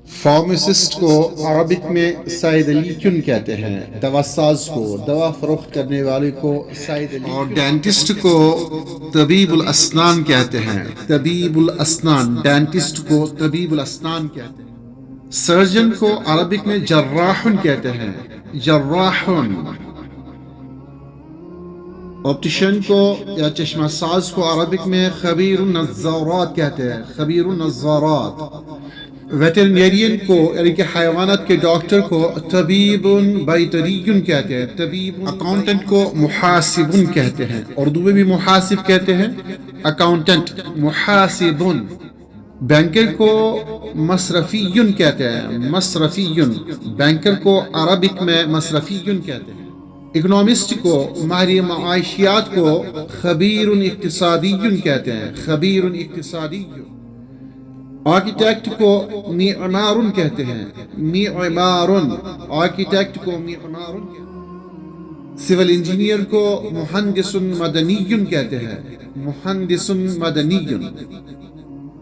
Pharmacist کو Arabic میں صیدلی کیوں کہتے ہیں؟ دوا ساز کو، دوا فروخت کرنے والے کو صیدلی، اور ڈینٹسٹ کو طبیب الاسنان کہتے ہیں۔ طبیب الاسنان، ڈینٹسٹ کو طبیب الاسنان کہتے ہیں۔ سرجن کو عربک میں جراحن کہتے ہیں، جراحن۔ آپٹیشن کو یا چشمہ ساز کو عربک میں خبیر النظارات کہتے ہیں، خبیر النظارات۔ ویٹرنیرین کو یعنی کہ حیوانات کے ڈاکٹر کو طبیب بیطری کہتے ہیں، طبیب۔ اکاؤنٹنٹ کو محاسب کہتے ہیں، اردو میں بھی محاسب کہتے ہیں، اکاؤنٹنٹ محاسب۔ بینکر کو مصرفی کہتے ہیں، مصرفی۔ بینکر کو عربک میں مصرفی کہتے ہیں۔ اکنامسٹ کو، ماہر معاشیات کو خبیر اقتصادی کہتے ہیں، خبیر اقتصادی۔ آرکیٹیکٹ کو معمار کہتے ہیں، معمار۔ آرکیٹیکٹ کو معمار کہتے ہیں۔ سول انجینئر کو مہندس مدنی کہتے ہیں، مہندس مدنی۔